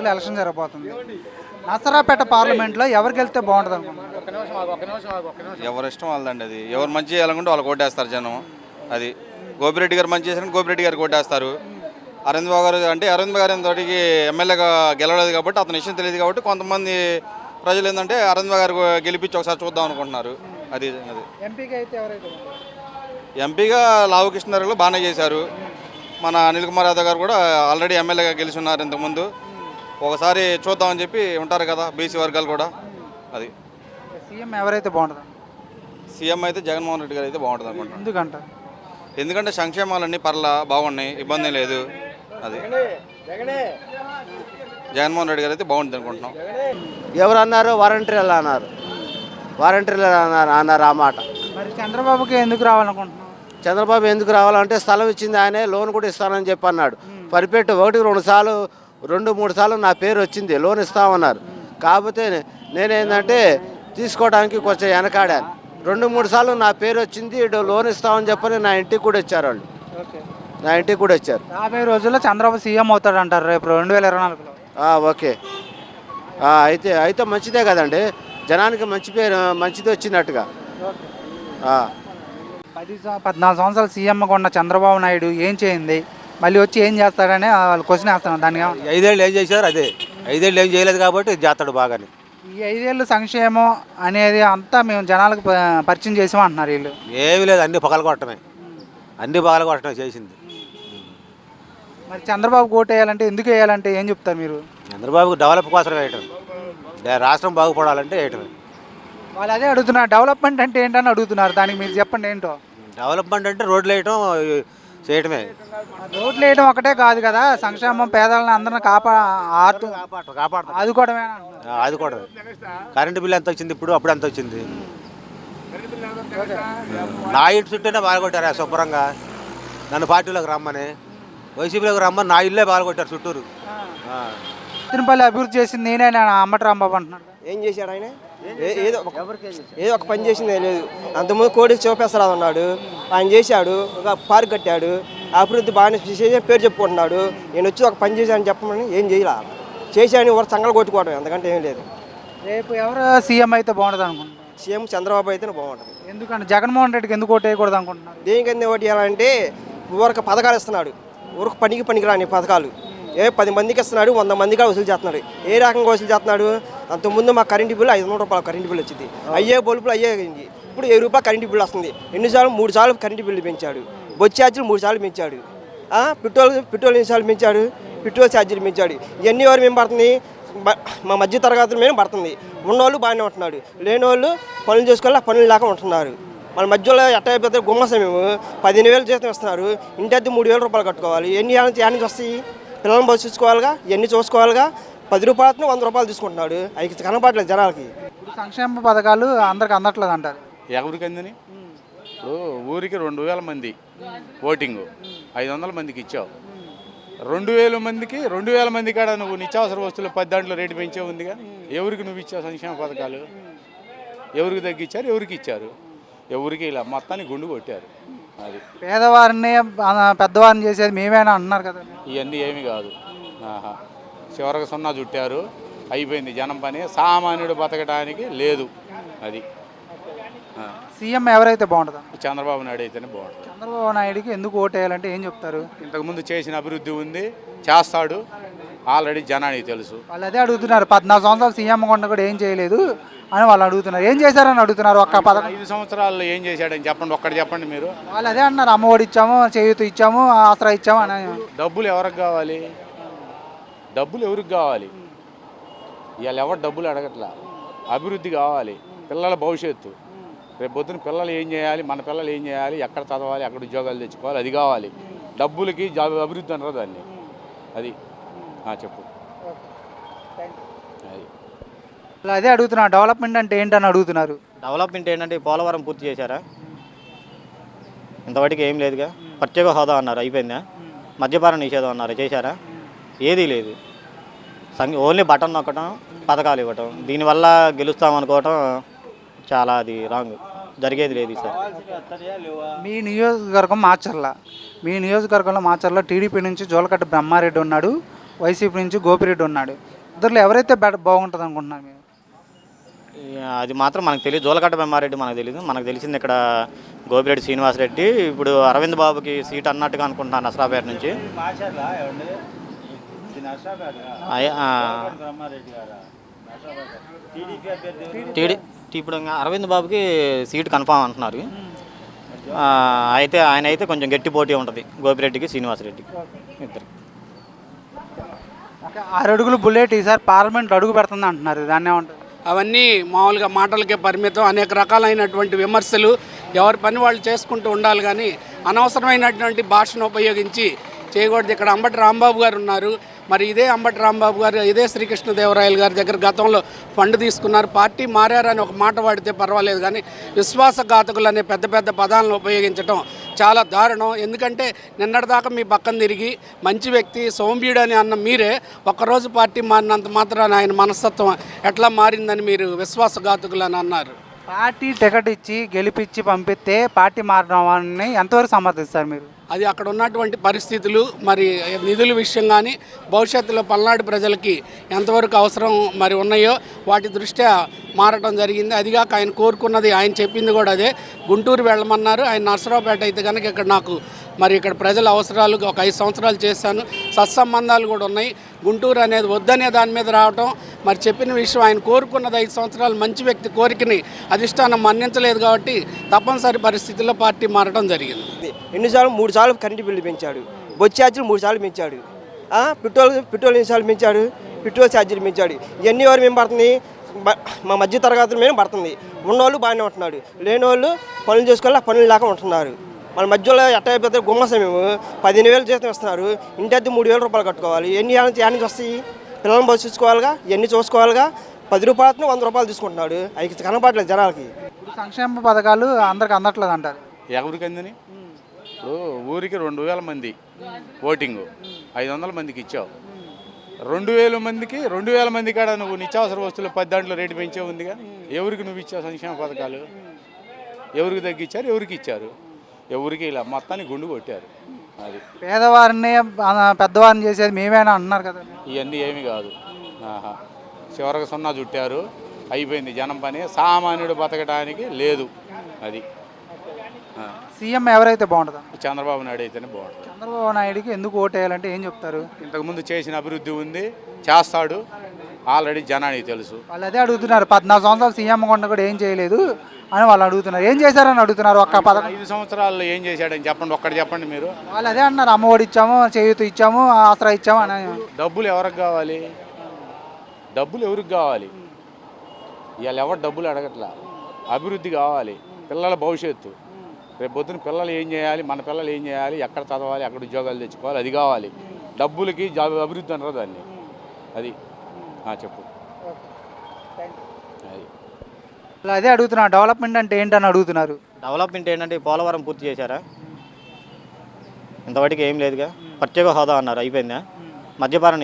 రోజుల్లో ఎలక్షన్ జరగబోతుంది. నసరాపేట పార్లమెంట్లో ఎవరికి వెళ్తే బాగుంటుంది అనుకుంటున్నారు? ఎవరి ఇష్టం వాళ్ళదండి. అది ఎవరు మంచి చేయాలనుకుంటే వాళ్ళు కోటేస్తారు జనం. అది గోపిరెడ్డి గారు మంచి చేసిన గోపిరెడ్డి గారు కోటేస్తారు. అరవింద్ బాబు గారు అంటే అరవింద్ గారు తోటికి ఎమ్మెల్యేగా గెలవలేదు కాబట్టి అతని విషయం తెలియదు కాబట్టి కొంతమంది ప్రజలు ఏంటంటే అరవింద్ బాబు గారు గెలిపించి ఒకసారి చూద్దాం అనుకుంటున్నారు. అది అది ఎంపీగా అయితే ఎవరైతే ఎంపీగా లావు కృష్ణారావు బాగానే చేశారు. మన అనిల్ కుమార్ యాదవ్ గారు కూడా ఆల్రెడీ ఎమ్మెల్యేగా గెలిచి ఉన్నారు ఇంతకుముందు. ఒకసారి చూద్దామని చెప్పి ఉంటారు కదా బీసీ వర్గాలు కూడా. అది సీఎం ఎవరైతే బాగుంటుంది? సీఎం అయితే జగన్మోహన్ రెడ్డి గారు అయితే బాగుంటుంది అనుకుంటున్నాను. ఎందుకంటారు? ఎందుకంటే సంక్షేమాలన్నీ పర్లా బాగున్నాయి, ఇబ్బంది లేదు. అది జగన్మోహన్ రెడ్డి గారు అయితే బాగుంటుంది అనుకుంటున్నాం. ఎవరు అన్నారు? వారంటీర్లు అన్నారు. వారంటీర్లు అన్నారు ఆ మాట. మరి చంద్రబాబుకి ఎందుకు రావాలనుకుంటున్నాం? చంద్రబాబు ఎందుకు రావాలంటే స్థలం ఇచ్చింది ఆయనే, లోన్ కూడా ఇస్తానని చెప్పి అన్నాడు. పరిపెట్టు 1-2 సార్లు 2-3 సార్లు నా పేరు వచ్చింది, లోన్ ఇస్తామన్నారు. కాకపోతే నేనేంటంటే తీసుకోవడానికి కొంచెం వెనకాడాను. 2-3 సార్లు నా పేరు వచ్చింది, లోన్ ఇస్తామని చెప్పని నా ఇంటికి కూడా వచ్చారు వాళ్ళు. నా ఇంటికి కూడా వచ్చారు. 50 రోజుల్లో చంద్రబాబు సీఎం అవుతాడు అంటారు రేపు 2024లో. ఓకే. అయితే మంచిదే కదండి, జనానికి మంచి పేరు మంచిది వచ్చినట్టుగా. 14 సంవత్సరాలు సీఎంగా ఉన్న చంద్రబాబు నాయుడు ఏం చేయింది, మళ్ళీ వచ్చి ఏం చేస్తాడని వాళ్ళు క్వశ్చన్ వేస్తున్నాను. దానికి 5 ఏళ్ళు ఏం చేశారు? అదే 5 ఏళ్ళు ఏం చేయలేదు కాబట్టి చేస్తాడు బాగానే. ఈ 5 ఏళ్ళు సంక్షేమం అనేది అంతా మేము జనాలకు పరిచయం చేసాం అంటున్నారు వీళ్ళు. ఏమీ లేదు, అన్ని పగల కొట్టమే, అన్ని పగల కొట్టమే చేసింది. మరి చంద్రబాబు ఓటు వేయాలంటే ఎందుకు వేయాలంటే ఏం చెప్తారు మీరు? చంద్రబాబుకు డెవలప్ కోసం వేయటం, రాష్ట్రం బాగుపడాలంటే వేయటమే. వాళ్ళు అదే అడుగుతున్నారు, డెవలప్మెంట్ అంటే ఏంటని అడుగుతున్నారు. దానికి మీరు చెప్పండి ఏంటో. డెవలప్మెంట్ అంటే రోడ్లు వేయటం చేయటమే. రోడ్లు వేయడం ఒకటే కాదు కదా, సంక్షేమం పేదలను అందరిని ఆదుకోవడమే. ఆదుకోవడమే. కరెంటు బిల్లు ఎంత వచ్చింది ఇప్పుడు, అప్పుడు ఎంత వచ్చింది? నా ఇంటి చుట్టూనే బాగా శుభ్రంగా. నన్ను పార్టీలోకి రమ్మని, వైసీపీలోకి రమ్మని నా ఇల్లే బాగా కొట్టారు చుట్టూరు. తిరుపతి అభివృద్ధి చేసింది నేనే అమ్మటి రాంబాబు అంటున్నాడు. ఏం చేశాడు ఆయన? ఏదో ఒక పని చేసిందే లేదు. అంతకుముందు కోడి చూపేస్తారా ఉన్నాడు, ఆయన చేశాడు. ఒక పార్క్ కట్టాడు, అభివృద్ధి బాగానే చేసే పేరు చెప్పుకుంటున్నాడు. నేను వచ్చి ఒక పని చేశాను చెప్పమని ఏం చేయాల, చేశాను ఎవరు సంగలు కొట్టుకోవడం, అంతకంటే ఏం లేదు. రేపు ఎవరు సీఎం అయితే బాగుంటుంది అనుకుంటున్నారు? సీఎం చంద్రబాబు అయితేనే బాగుంటుంది. ఎందుకంటే జగన్మోహన్ రెడ్డికి ఎందుకు ఓటు వేయకూడదు అనుకుంటున్నారు? దేనికన్నా ఓటు వేయాలంటే ఊరికి పథకాలు ఇస్తున్నాడు, ఊరికి పనికిరాని పథకాలు. 10 మందికి ఇస్తున్నాడు, 100 మందికి వసూలు చేస్తున్నాడు. ఏ రకంగా వసూలు చేస్తున్నాడు? అంతకుముందు మా కరెంటు బిల్లు 500 రూపాయలు కరెంటు బిల్లు వచ్చింది, అయ్యే బల్బులు అయ్యింది. ఇప్పుడు 1000 రూపాయలు కరెంటు బిల్లు వస్తుంది. 3 సార్లు కరెంటు బిల్లు పెంచాడు. బొచ్చు ఛార్జీలు 3 సార్లు పెంచాడు. పెట్రోల్ ఎన్నిసార్లు పెంచాడు? పెట్రోల్ ఛార్జీలు పెంచాడు. ఇవన్నీ ఎవరు మేము పడుతుంది? మా మధ్య తరగతులు మేము పడుతుంది. ఉన్నోళ్ళు బాగానే ఉంటున్నాడు, లేని వాళ్ళు పనులు చేసుకోవాలి, పనులు లేక ఉంటున్నారు. మన మధ్యలో ఎట్ట అయిపోతే గుమ్మస్తాం మేము. 15,000 జీతం ఇస్తున్నారు, ఇంటి అద్దె 3,000 రూపాయలు కట్టుకోవాలి. ఎన్ని నుంచి వస్తాయి? పిల్లలను బస్సుకోవాలిగా, ఇవన్నీ చూసుకోవాలిగా. 10 రూపాయలతో 100 రూపాయలు తీసుకుంటున్నాడు. అవి కనపడలేదు జనాలకి. ఇప్పుడు సంక్షేమ పథకాలు అందరికి అందట్లేదు అంటారు. ఎవరికి అందని? ఇప్పుడు ఊరికి 2,000 మంది ఓటింగు, 500 మందికి ఇచ్చావు. 2,000 మందికి 2,000 మంది కాడ నువ్వు నిత్యావసర వస్తువులు 10 దాంట్లో రేటు పెంచే ఉందిగా. ఎవరికి నువ్వు ఇచ్చావు సంక్షేమ పథకాలు? ఎవరికి తగ్గించారు? ఎవరికి ఇచ్చారు? ఎవరికి ఇలా మొత్తాన్ని గుండు కొట్టారు. అది పేదవారిని పెద్దవారిని చేసేది మేమేనా అంటున్నారు కదా. ఇవన్నీ ఏమి కాదు. చివరికి 0 చుట్టారు, అయిపోయింది జనం పని. సామాన్యుడు బతకడానికి లేదు. అది సీఎం ఎవరైతే బాగుంటుందా? చంద్రబాబు నాయుడు అయితేనే బాగుంటుంది. చంద్రబాబు నాయుడుకి ఎందుకు ఓటు వేయాలంటే ఏం చెప్తారు? ఇంతకుముందు చేసిన అభివృద్ధి ఉంది, చేస్తాడు, ఆల్రెడీ జనానికి తెలుసు. వాళ్ళు అదే అడుగుతున్నారు, 14 సంవత్సరాలు సీఎం కొండ కూడా ఏం చేయలేదు అని వాళ్ళు అడుగుతున్నారు. ఏం చేశారని అడుగుతున్నారు. ఒక్క 5 సంవత్సరాల్లో ఏం చేశాడని చెప్పండి, ఒక్కటి చెప్పండి మీరు. వాళ్ళు అదే అన్నారు, అమ్మఒడి ఇచ్చాము, చేయూత ఇచ్చాము, ఆసరా ఇచ్చాము అని. డబ్బులు ఎవరికి కావాలి? డబ్బులు ఎవరికి కావాలి? ఇవాళ ఎవరు డబ్బులు అడగట్లా. అభివృద్ధి కావాలి, పిల్లల భవిష్యత్తు. రేపు పొద్దున పిల్లలు ఏం చేయాలి, మన పిల్లలు ఏం చేయాలి, ఎక్కడ చదవాలి, ఎక్కడ ఉద్యోగాలు తెచ్చుకోవాలి, అది కావాలి. డబ్బులకి అభివృద్ధి అంటారు దాన్ని. అది చెప్పు. అది అదే అడుగుతున్నారు, డెవలప్మెంట్ అంటే ఏంటని అడుగుతున్నారు. డెవలప్మెంట్ ఏంటంటే పోలవరం పూర్తి చేశారా? ఇంతవరకు ఏం లేదుగా. ప్రత్యేక హోదా అన్నారు, అయిపోయిందా? మద్యపాన నిషేధం అన్నారు, చేశారా? ఏదీ లేదు. ఓన్లీ బటన్ నొక్కడం, పథకాలు ఇవ్వటం. దీనివల్ల గెలుస్తామనుకోవటం చాలా అది రాంగ్. జరిగేది లేదు సార్. మీ నియోజకవర్గం మాచర్ల, మీ నియోజకవర్గంలో మాచర్ల టీడీపీ నుంచి జోలకట్ట బ్రహ్మారెడ్డి ఉన్నాడు. వైసీపీ నుంచి గోపిరెడ్డి ఉన్నాడు. ఇద్దరులో ఎవరైతే బాగుంటుంది అనుకుంటున్నారు మీరు? అది మాత్రం మనకు తెలియదు. జోలకట్ట బ్రహ్మారెడ్డి మనకు తెలియదు. మనకు తెలిసింది ఇక్కడ గోపిరెడ్డి శ్రీనివాసరెడ్డి. ఇప్పుడు అరవింద్ బాబుకి సీట్ అన్నట్టుగా అనుకుంటున్నాను నసరాపేట నుంచి. ఇప్పుడు ఇంకా అరవింద్ బాబుకి సీట్ కన్ఫామ్ అంటున్నారు. అయితే ఆయన అయితే కొంచెం గట్టి పోటీ ఉంటుంది గోపిరెడ్డికి శ్రీనివాసరెడ్డికి ఇద్దరికి. 6 అడుగులు బుల్లెట్ ఈసారి పార్లమెంట్లో అడుగు పెడుతుంది అంటున్నారు, దాన్ని ఏమంటారు? అవన్నీ మామూలుగా మాటలకే పరిమితం. అనేక రకాలైనటువంటి విమర్శలు ఎవరి పని వాళ్ళు చేసుకుంటూ ఉండాలి, కానీ అనవసరమైనటువంటి భాషను ఉపయోగించి చేయకూడదు. ఇక్కడ అంబటి రాంబాబు గారు ఉన్నారు. మరి ఇదే అంబటి రాంబాబు గారు ఇదే శ్రీకృష్ణదేవరాయలు గారి దగ్గర గతంలో ఫండ్ తీసుకున్నారు. పార్టీ మారారని ఒక మాట వాడితే పర్వాలేదు, కానీ విశ్వాసఘాతకులు అనే పెద్ద పెద్ద పదాలను ఉపయోగించడం చాలా దారుణం. ఎందుకంటే నిన్నటిదాకా మీ పక్కన తిరిగి మంచి వ్యక్తి సౌమ్యుడు అని అన్న మీరే ఒక్కరోజు పార్టీ మారినంత మాత్రాన ఆయన మనస్తత్వం ఎట్లా మారిందని మీరు విశ్వాసఘాతకులు అని అన్నారు. పార్టీ టికెట్ ఇచ్చి గెలిపించి పంపిస్తే పార్టీ మారడాన్ని ఎంతవరకు సమర్థిస్తారు మీరు? అది అక్కడ ఉన్నటువంటి పరిస్థితులు, మరి నిధుల విషయం కానీ భవిష్యత్తులో పల్నాడు ప్రజలకి ఎంతవరకు అవసరం మరి ఉన్నాయో వాటి దృష్ట్యా మారటం జరిగింది. అదిగాక ఆయన కోరుకున్నది, ఆయన చెప్పింది కూడా అదే. గుంటూరు వెళ్ళమన్నారు, ఆయన నర్సరావుపేట అయితే కనుక ఇక్కడ నాకు మరి ఇక్కడ ప్రజల అవసరాలు ఒక 5 సంవత్సరాలు చేశాను, సత్సంబంధాలు కూడా ఉన్నాయి, గుంటూరు అనేది వద్దనే దాని మీద రావటం, మరి చెప్పిన విషయం ఆయన కోరుకున్నది 5 సంవత్సరాలు మంచి వ్యక్తి కోరికని అధిష్టానం మన్నించలేదు కాబట్టి తప్పనిసరి పరిస్థితుల్లో పార్టీ మారడం జరిగింది. ఎన్నిసార్లు 3 సార్లు కరెంటు బిల్లు పెంచాడు, బొచ్చు ఛార్జీలు 3 సార్లు పెంచాడు, పెట్రోల్ ఎన్నిసార్లు పెంచాడు, పెట్రోల్ ఛార్జీలు పెంచాడు. ఇవన్నీ ఎవరు మేము పడుతుంది? మా మధ్య తరగతుల మీద పడుతుంది. ఉన్నోళ్ళు బాగానే ఉంటున్నాడు, లేని వాళ్ళు పనులు చేసుకోవాలి, పనులు లేక ఉంటున్నారు. మన మధ్యలో ఎట్ట అయిపోతే గుమ్మసం మేము 15,000 జీతం ఇస్తున్నారు, ఇంటి అద్దె 3,000 రూపాయలు కట్టుకోవాలి. ఎన్ని నుంచి వస్తాయి? పిల్లలను బస్సుకోవాలిగా, ఇవన్నీ చూసుకోవాలిగా. 10 రూపాయలు 100 రూపాయలు తీసుకుంటున్నాడు, అవి కనపడలేదు జనాలకి. ఇప్పుడు సంక్షేమ పథకాలు అందరికి అందట్లేదు అంటారు. ఎవరికి అందని? ఇప్పుడు ఊరికి 2,000 మంది ఓటింగు 500 మందికి ఇచ్చావు. 2,000 మందికి 2,000 మంది కాడ నువ్వు నిత్యావసర వస్తువులు 10 దాంట్లో రేటు పెంచే ఉందిగా. ఎవరికి నువ్వు ఇచ్చావు సంక్షేమ పథకాలు? ఎవరికి తగ్గించారు? ఎవరికి ఇచ్చారు? ఎవరికి ఇలా మొత్తాన్ని గుండు కొట్టారు. అది పేదవారిని పెద్దవారిని చేసేది మేమేనా అంటున్నారు కదా. ఇవన్నీ ఏమి కాదు. చివరికి 0 చుట్టారు, అయిపోయింది జనం పని. సామాన్యుడు బతకడానికి లేదు. అది సీఎం ఎవరైతే బాగుంటుందా? చంద్రబాబు నాయుడు అయితేనే బాగుంటుంది. చంద్రబాబు నాయుడుకి ఎందుకు ఓటేయాలంటే ఏం చెప్తారు? ఇంతకుముందు చేసిన అభివృద్ధి ఉంది, చేస్తాడు, ఆల్రెడీ జనానికి తెలుసు. వాళ్ళు అదే అడుగుతున్నారు. 14 సంవత్సరాలు సీఎం కొండ కూడా ఏం చేయలేదు అని వాళ్ళు అడుగుతున్నారు. ఏం చేశారని అడుగుతున్నారు. ఒక్క 5 సంవత్సరాల్లో ఏం చేశాడని చెప్పండి, ఒక్కటి చెప్పండి మీరు. వాళ్ళు అదే అన్నారు, అమ్మఒడి ఇచ్చాము, చేయూత ఇచ్చాము, ఆసరా ఇచ్చాము అని. డబ్బులు ఎవరికి కావాలి? డబ్బులు ఎవరికి కావాలి? ఇవాళ ఎవరు డబ్బులు అడగట్లా. అభివృద్ధి కావాలి, పిల్లల భవిష్యత్తు. రేపు పొద్దున పిల్లలు ఏం చేయాలి, మన పిల్లలు ఏం చేయాలి, ఎక్కడ చదవాలి, ఎక్కడ ఉద్యోగాలు తెచ్చుకోవాలి, అది కావాలి. డబ్బులకి అభివృద్ధి అంటారు దాన్ని. అది చెప్పు. అది అదే అడుగుతున్నారు. డెవలప్మెంట్ అంటే ఏంటని అడుగుతున్నారు. డెవలప్మెంట్ ఏంటంటే పోలవరం పూర్తి చేశారా? ఇంతవరకు ఏం లేదుగా. ప్రత్యేక హోదా అన్నారు, అయిపోయిందా? మద్యపాన